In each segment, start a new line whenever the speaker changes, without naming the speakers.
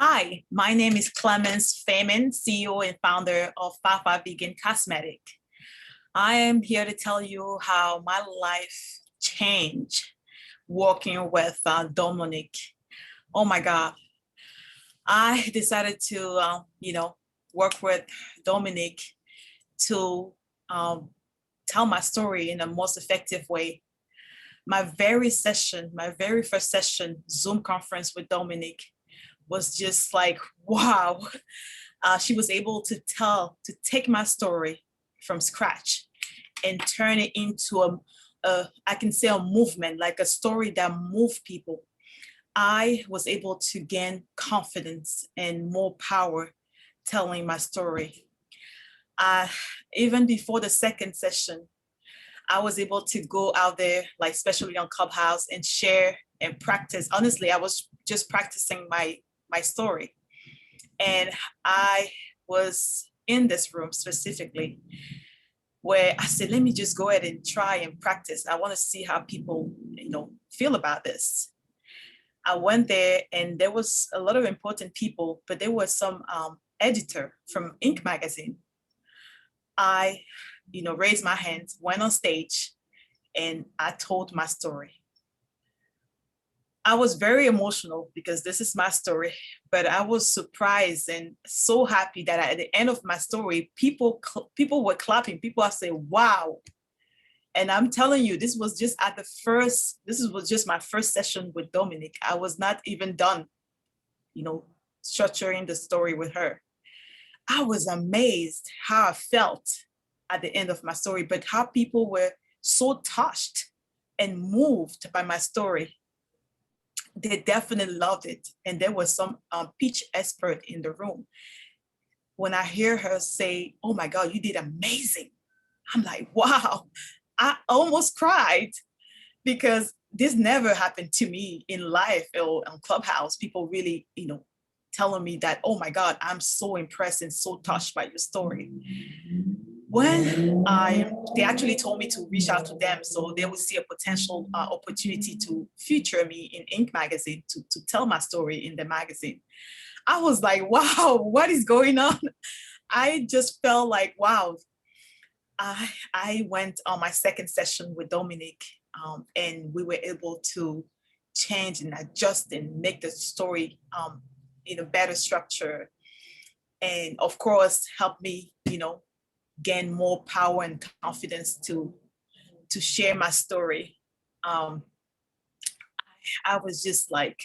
Hi, my name is Clemence Famen, CEO and founder of Fafa Vegan Cosmetic. I am here to tell you how my life changed working with Dhomonique. Oh my God, I decided to, work with Dhomonique to tell my story in the most effective way. My very first session, Zoom conference with Dhomonique was just like, wow. She was able to take my story from scratch and turn it into I can say a movement, like a story that moved people. I was able to gain confidence and more power telling my story. Even before the second session, I was able to go out there, like especially on Clubhouse, and share and practice. Honestly, I was just practicing my story. And I was in this room specifically where I said, let me just go ahead and try and practice. I want to see how people, feel about this. I went there and there was a lot of important people, but there was some editor from Ink magazine. I, raised my hands, went on stage, and I told my story. I was very emotional because this is my story, but I was surprised and so happy that at the end of my story, people were clapping. People are saying, wow. And I'm telling you, this was just my first session with Dhomonique. I was not even done, structuring the story with her. I was amazed how I felt at the end of my story, but how people were so touched and moved by my story. They definitely loved it. And there was some pitch expert in the room. When I hear her say, oh my God, you did amazing. I'm like, wow, I almost cried because this never happened to me in life or on Clubhouse. People really, telling me that, oh my God, I'm so impressed and so touched by your story. When they actually told me to reach out to them so they would see a potential opportunity to feature me in Ink magazine, to tell my story in the magazine. I was like, wow, what is going on? I just felt like, wow. I went on my second session with Dhomonique and we were able to change and adjust and make the story in a better structure. And of course, help me, gain more power and confidence to share my story. I was just like,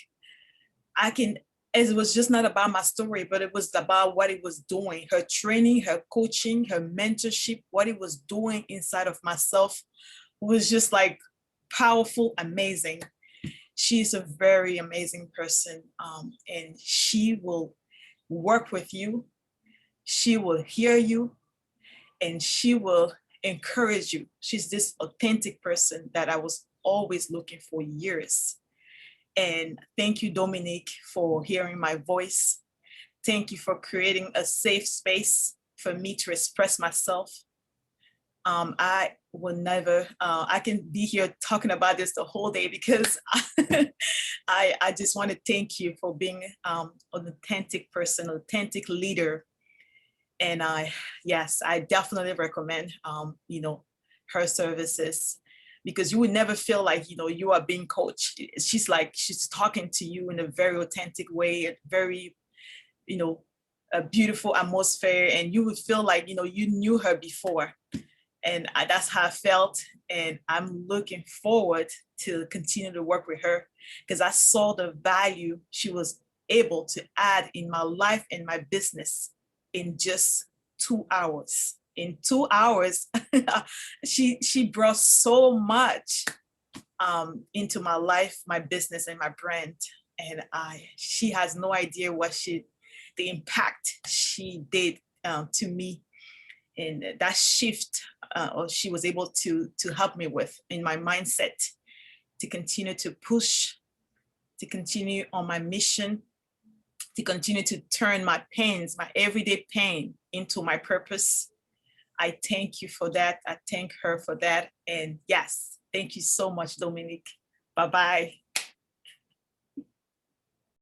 it was just not about my story, but it was about what it was doing, her training, her coaching, her mentorship, what it was doing inside of myself was just like powerful, amazing. She's a very amazing person, and she will work with you. She will hear you, and she will encourage you. She's this authentic person that I was always looking for years. And thank you, Dhomonique, for hearing my voice. Thank you for creating a safe space for me to express myself. I will never, I can be here talking about this the whole day because I just want to thank you for being an authentic person, authentic leader. And yes, I definitely recommend, her services, because you would never feel like, you are being coached. She's talking to you in a very authentic way, a very, a beautiful atmosphere. And you would feel like, you knew her before. And that's how I felt. And I'm looking forward to continue to work with her because I saw the value she was able to add in my life and my business in just 2 hours. In 2 hours, she brought so much into my life, my business, and my brand. And she has no idea the impact she did to me, and that shift or she was able to help me with in my mindset to continue to push, to continue on my mission, to continue to turn my pains, my everyday pain, into my purpose. I thank you for that. I thank her for that. And yes, thank you so much, Dhomonique. Bye-bye.